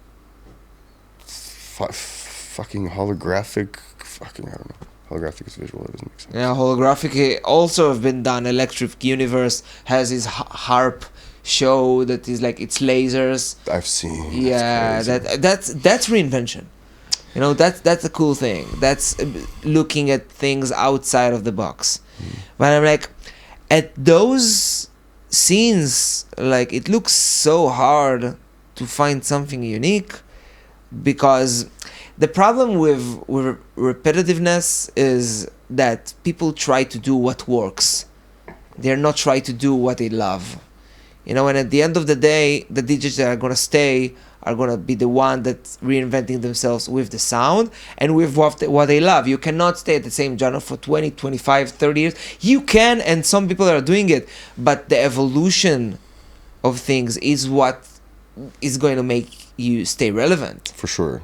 fucking holographic. I don't know. Holographic is visual. It doesn't make sense. Yeah, holographic also have been done. Electric Universe has his harp show that is like, it's lasers. I've seen. Yeah, that's reinvention. You know, that's a cool thing. That's looking at things outside of the box. But I'm like, at those scenes, like, it looks so hard to find something unique, because the problem with repetitiveness is that people try to do what works. They're not trying to do what they love. You know, and at the end of the day, the DJs that are gonna stay are gonna be the one that's reinventing themselves with the sound and with what they love. You cannot stay at the same genre for 20, 25, 30 years. You can, and some people are doing it, but the evolution of things is what is going to make you stay relevant. For sure.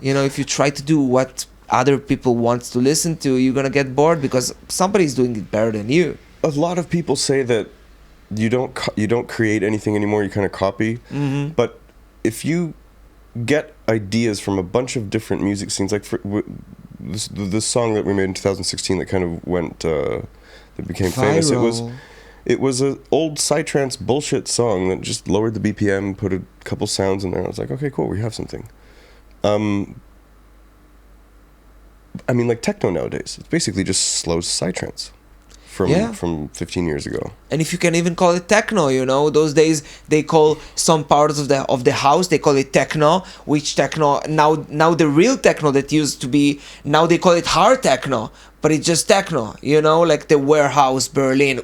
You know, if you try to do what other people want to listen to, you're gonna get bored because somebody's doing it better than you. A lot of people say that you don't create anything anymore, you kind of copy. Mm-hmm. But if you get ideas from a bunch of different music scenes, like for this song that we made in 2016 that kind of went that became famous, it was an old psytrance bullshit song that just lowered the BPM, put a couple sounds in there. I was like, okay, cool, we have something. I mean, like techno nowadays, it's basically just slow psytrance from 15 years ago. And if you can even call it techno, you know, those days they call some parts of the house, they call it techno, which techno now the real techno that used to be, now they call it hard techno, but it's just techno, you know, like the Warehouse Berlin,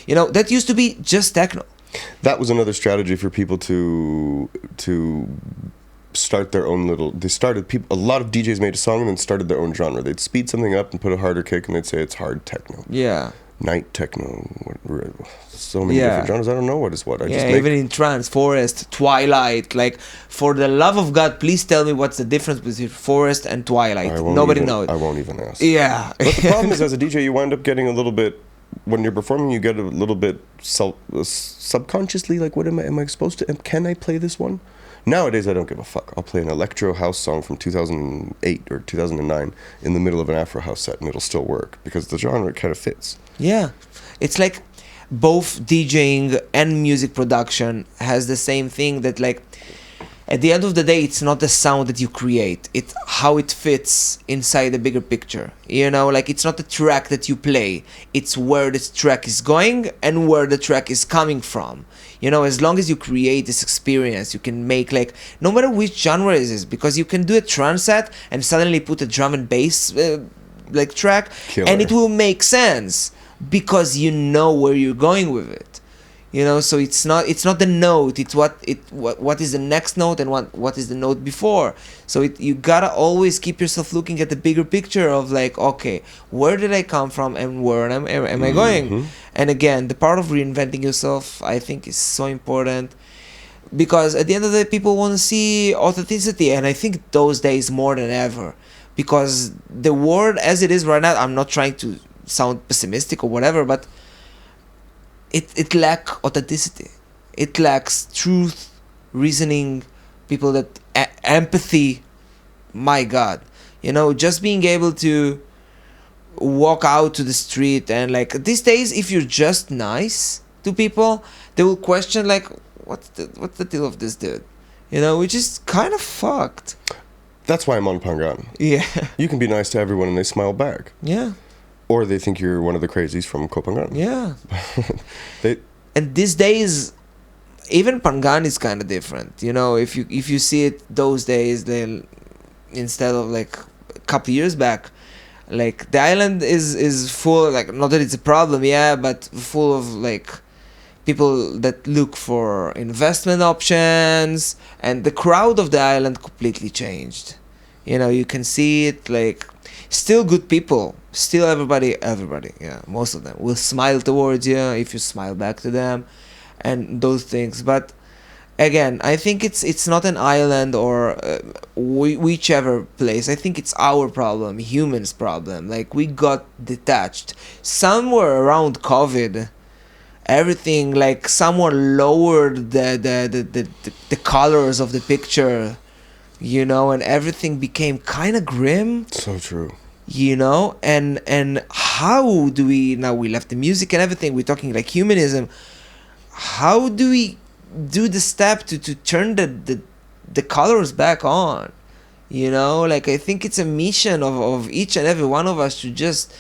you know, that used to be just techno. That was another strategy for people to start their own little. A lot of DJs made a song and then started their own genre. They'd speed something up and put a harder kick, and they'd say it's hard techno. Yeah. Night techno. So many different genres. I don't know what is what. Even in trance, forest, twilight. Like, for the love of God, please tell me what's the difference between forest and twilight. Nobody knows. I won't even ask. Yeah. But the problem is, as a DJ, you wind up getting a little bit. When you're performing, you get a little bit subconsciously like, what am I supposed to? Can I play this one? Nowadays, I don't give a fuck. I'll play an electro house song from 2008 or 2009 in the middle of an Afro house set, and it'll still work because the genre kind of fits. Yeah. It's like both DJing and music production has the same thing, that like, at the end of the day, it's not the sound that you create. It's how it fits inside the bigger picture. You know, like, it's not the track that you play. It's where this track is going and where the track is coming from. You know, as long as you create this experience, you can make, like, no matter which genre it is, because you can do a trance set and suddenly put a drum and bass like track, Killer. And it will make sense because you know where you're going with it. So it's not the note, it's what is the next note and what is the note before. So you gotta always keep yourself looking at the bigger picture of like, okay, where did I come from and where am I going? And again, the part of reinventing yourself, I think, is so important, because at the end of the day, people want to see authenticity, and I think those days more than ever, because the world as it is right now, I'm not trying to sound pessimistic or whatever, but it lacks authenticity. It lacks truth, reasoning, people that empathy. My God, just being able to walk out to the street, and like these days, if you're just nice to people, they will question like, what's the deal of this dude, which is kind of fucked. That's why I'm on Pangan. Yeah. You can be nice to everyone and they smile back. Yeah. Or they think you're one of the crazies from KohPhanCast. Yeah. And these days, even Pangan is kind of different. If you see it those days, then instead of like a couple years back, like the island is full, like, not that it's a problem, yeah, but full of like people that look for investment options, and the crowd of the island completely changed. You can see it, like, still good people, still everybody, yeah, most of them will smile towards you if you smile back to them, and those things. But again, I think it's not an island or whichever place. I think it's our problem, humans' problem. Like, we got detached somewhere around COVID. Everything, like, someone lowered the colors of the picture, and everything became kind of grim. So true. And how do we, now we left the music and everything, we're talking like humanism, how do we do the step to turn the colors back on? Like, I think it's a mission of each and every one of us to just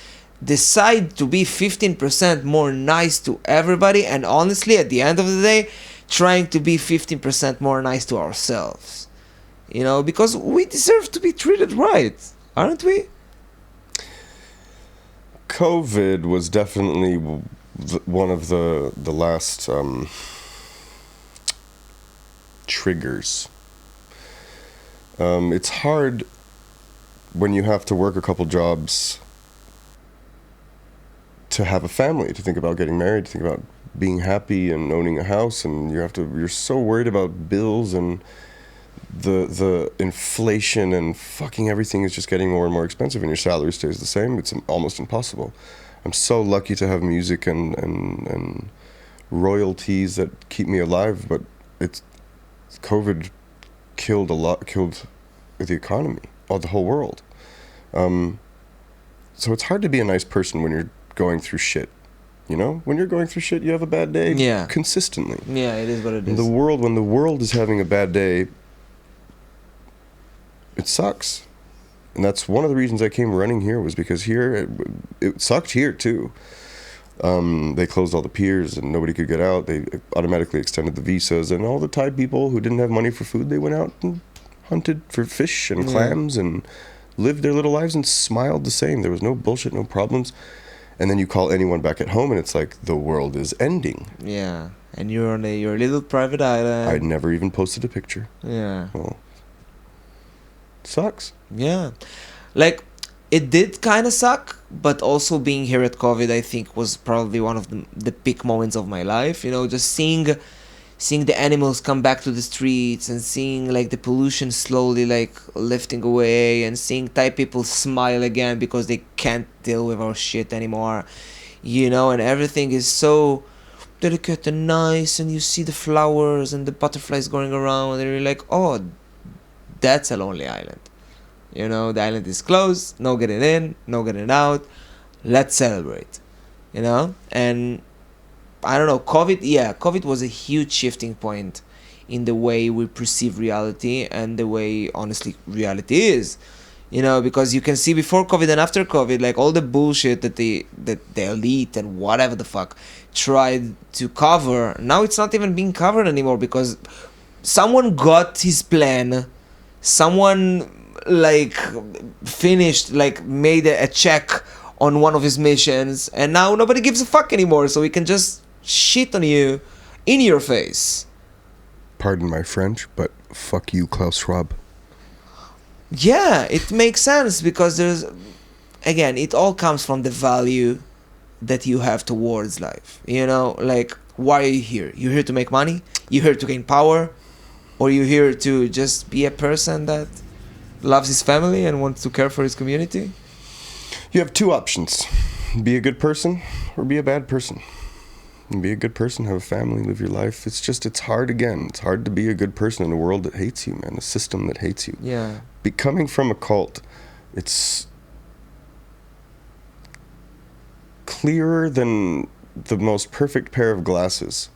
decide to be 15% more nice to everybody, and honestly, at the end of the day, trying to be 15% more nice to ourselves. Because we deserve to be treated right, aren't we? COVID was definitely one of the last triggers. It's hard when you have to work a couple jobs to have a family, to think about getting married, to think about being happy and owning a house, and you're so worried about bills and the inflation, and fucking everything is just getting more and more expensive, and your salary stays the same. It's almost impossible. I'm so lucky to have music and royalties that keep me alive, but COVID killed the economy, the whole world. So it's hard to be a nice person when you're going through shit. When you're going through shit, you have a bad day. Yeah. Consistently. Yeah, it is what it is. When the world is having a bad day, it sucks. And that's one of the reasons I came running here, was because here, it sucked here too. They closed all the piers and nobody could get out. They automatically extended the visas, and all the Thai people who didn't have money for food, they went out and hunted for fish and clams and lived their little lives and smiled the same. There was no bullshit, no problems. And then you call anyone back at home and it's like, the world is ending. Yeah. And you're on your little private island. I'd never even posted a picture. Yeah. Well, sucks. Yeah. Like, it did kind of suck, but also being here at COVID, I think, was probably one of the peak moments of my life. Just seeing the animals come back to the streets, and seeing like the pollution slowly like lifting away, and seeing Thai people smile again because they can't deal with our shit anymore, and everything is so delicate and nice, and you see the flowers and the butterflies going around, and you're like, oh, that's a lonely island. The island is closed, no getting in, no getting out, let's celebrate, and I don't know, COVID was a huge shifting point in the way we perceive reality, and the way, honestly, reality is, because you can see before COVID and after COVID, like, all the bullshit that the elite and whatever the fuck tried to cover, now it's not even being covered anymore, because someone got his plan, someone like finished, like made a check on one of his missions, and now nobody gives a fuck anymore, so we can just shit on you in your face. Pardon my French, but fuck you, Klaus Schwab. Yeah, it makes sense because again, it all comes from the value that you have towards life. You know, like, why are you here? You're here to make money? You're here to gain power? Or you're here to just be a person that loves his family and wants to care for his community? You have two options. Be a good person or be a bad person. And be a good person, have a family, live your life. It's hard again. It's hard to be a good person in a world that hates you, man. A system that hates you. Yeah. Coming from a cult, it's clearer than the most perfect pair of glasses,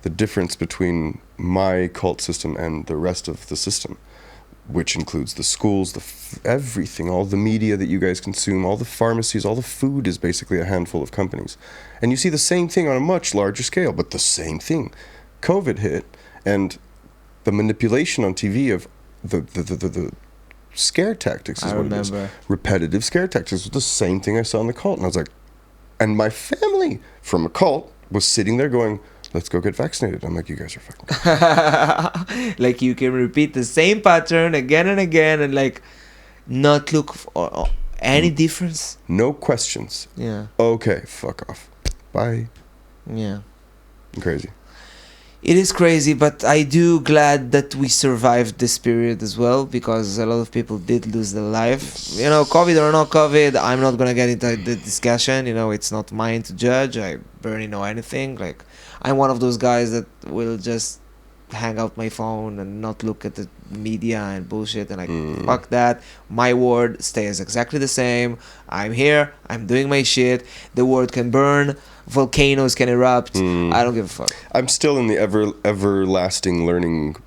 the difference between my cult system and the rest of the system, which includes the schools, everything, all the media that you guys consume, all the pharmacies, all the food is basically a handful of companies. And you see the same thing on a much larger scale, but the same thing. COVID hit, and the manipulation on TV of the scare tactics is what it is. Repetitive scare tactics was the same thing I saw in the cult. And I was like, and my family from a cult was sitting there going, let's go get vaccinated. I'm like, you guys are fucking like, you can repeat the same pattern again and again and like not look for any difference. No questions. Yeah. Okay, fuck off. Bye. Yeah. Crazy. It is crazy, but I do glad that we survived this period as well, because a lot of people did lose their life. You know, COVID or no COVID, I'm not gonna get into the discussion. You know, it's not mine to judge. I barely know anything. Like, I'm one of those guys that will just hang out my phone and not look at the media and bullshit and like, fuck that. My word stays exactly the same. I'm here. I'm doing my shit. The world can burn. Volcanoes can erupt. I don't give a fuck. I'm still in the everlasting learning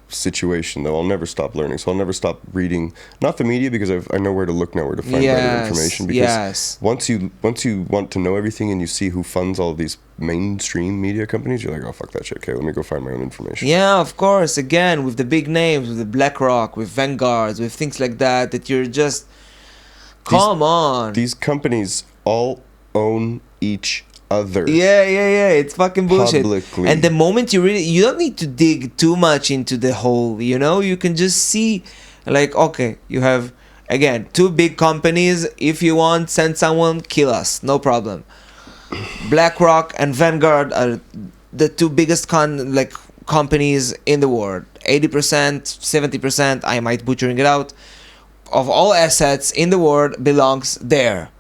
situation, though. I'll never stop learning, so I'll never stop reading. Not the media, because I know where to look now, where to find better information. Because once you want to know everything and you see who funds all of these mainstream media companies, you're like, oh fuck that shit. Okay, let me go find my own information. Yeah, of course. Again, with the big names, with the BlackRock, with Vanguard, with things like that, that you're just come on. These companies all own each other. Yeah. It's fucking bullshit. Publicly. And the moment you don't need to dig too much into the whole, you know, you can just see, like, okay, you have, again, two big companies. If you want, send someone, kill us, no problem. BlackRock and Vanguard are the two biggest companies in the world. 80%, 70%, I might butchering it out, of all assets in the world belongs there.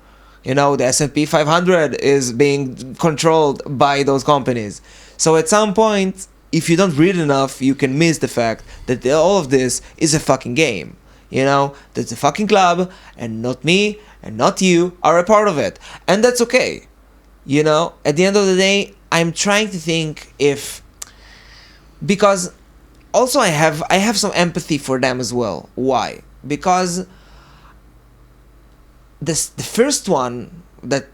You know, the S&P 500 is being controlled by those companies. So at some point, if you don't read enough, you can miss the fact that all of this is a fucking game. You know, that's a fucking club, and not me and not you are a part of it. And that's okay. You know, at the end of the day, I'm trying to think because also I have some empathy for them as well. Why? Because the first one that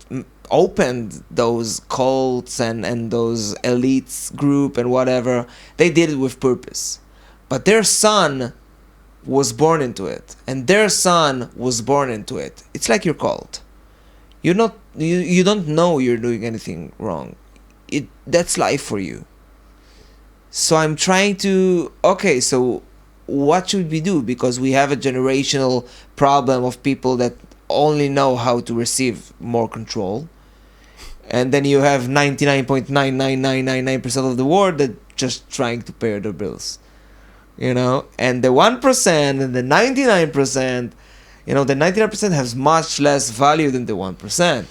opened those cults and those elites group and whatever, they did it with purpose. But their son was born into it, and their son was born into it. It's like your cult. You don't know you're doing anything wrong. That's life for you. So I'm trying to, okay, so what should we do? Because we have a generational problem of people that only know how to receive more control, and then you have 99.99999% of the world that just trying to pay their bills, you know. And the 1% and the 99%, you know, the 99% has much less value than the 1%.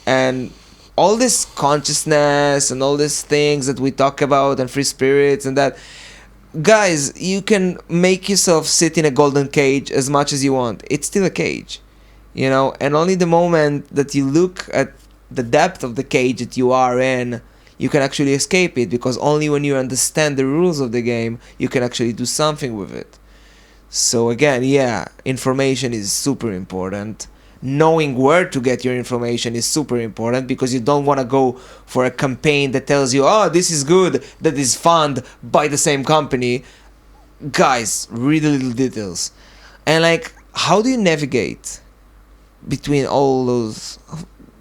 And all this consciousness and all these things that we talk about and free spirits and that, guys, you can make yourself sit in a golden cage as much as you want. It's still a cage. You know, and only the moment that you look at the depth of the cage that you are in, you can actually escape it, because only when you understand the rules of the game, you can actually do something with it. So again, yeah, information is super important. Knowing where to get your information is super important, because you don't want to go for a campaign that tells you, oh, this is good, that is funded by the same company. Guys, read the little details. And like, how do you navigate between all those,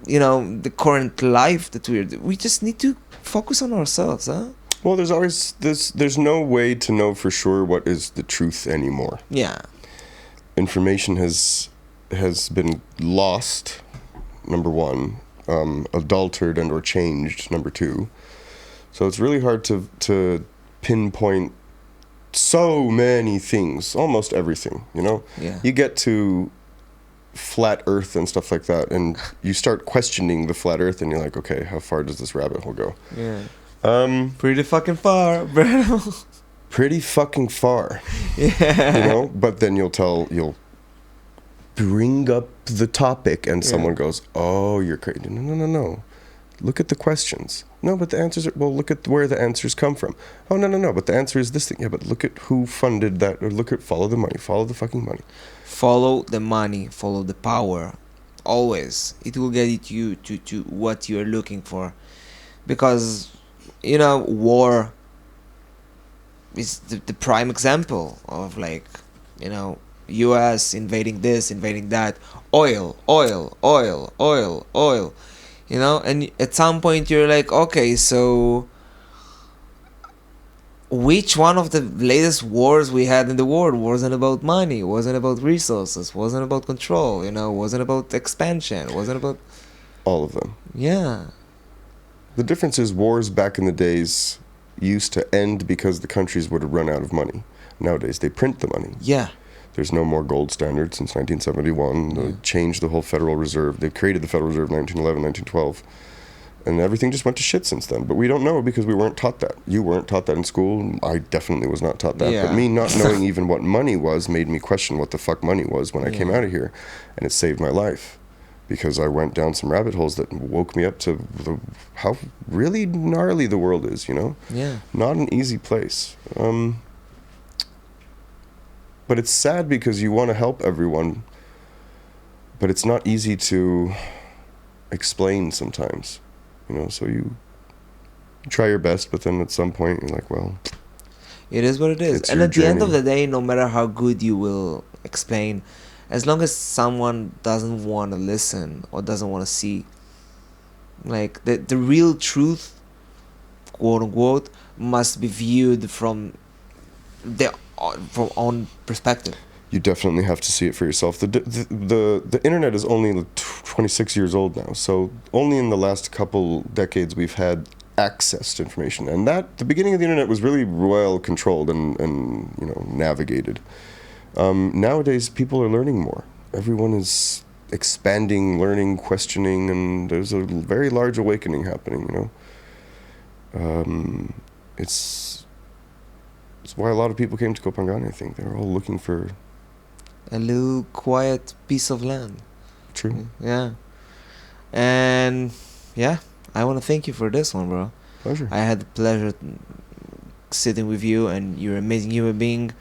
you know, the current life that we just need to focus on ourselves, huh? Well, there's always this. There's no way to know for sure what is the truth anymore. Yeah. Information has been lost. Number one, adulterated and or changed. Number two, so it's really hard to pinpoint so many things, almost everything. You know, Yeah. you get to flat Earth and stuff like that, and you start questioning the flat Earth, and you're like, okay, how far does this rabbit hole go? Yeah. Pretty fucking far, bro. Pretty fucking far. Yeah. You know, but then you'll bring up the topic and someone goes, oh, you're crazy. No. Look at the questions. No, but the answers are, well, look at where the answers come from. Oh, no, but the answer is this thing. Yeah, but look at who funded that, or follow the money, follow the fucking money. Follow the money, follow the power. Always. It will get you to what you're looking for. Because, you know, war is the prime example of, like, you know, US invading this, invading that. Oil. You know, and at some point you're like, okay, so which one of the latest wars we had in the world wasn't about money, wasn't about resources, wasn't about control, you know, wasn't about expansion, wasn't about... All of them. Yeah. The difference is wars back in the days used to end because the countries would have run out of money. Nowadays, they print the money. Yeah. There's no more gold standard since 1971. They changed the whole Federal Reserve. They created the Federal Reserve in 1911, 1912. And everything just went to shit since then. But we don't know because we weren't taught that. You weren't taught that in school. I definitely was not taught that. Yeah. But me not knowing even what money was made me question what the fuck money was when I came out of here. And it saved my life. Because I went down some rabbit holes that woke me up to how really gnarly the world is, you know? Yeah. Not an easy place. But it's sad because you want to help everyone, but it's not easy to explain sometimes, you know? So you try your best, but then at some point you're like, well... It is what it is. It's And your at the end of journey. the day, no matter how good you will explain, as long as someone doesn't want to listen or doesn't want to see, like, the real truth, quote unquote, must be viewed from own perspective. You definitely have to see it for yourself. The internet is only 26 years old now, so only in the last couple decades we've had access to information, and that the beginning of the internet was really well controlled and you know, navigated. Nowadays people are learning more. Everyone is expanding, learning, questioning, and there's a very large awakening happening, you know. It's why a lot of people came to Copacabana. I think they were all looking for A little quiet piece of land. true. Yeah. And yeah, I want to thank you for this one, bro. Pleasure. I had the pleasure sitting with you, and you're an amazing human being.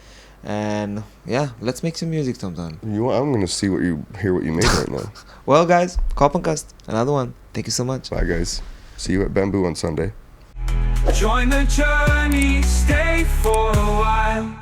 And yeah, let's make some music sometime. I'm gonna hear what you made right now. Well, guys, KohPhanCast, another one. Thank you so much. Bye, guys. See you at Bamboo on Sunday. Join the journey, stay for a while.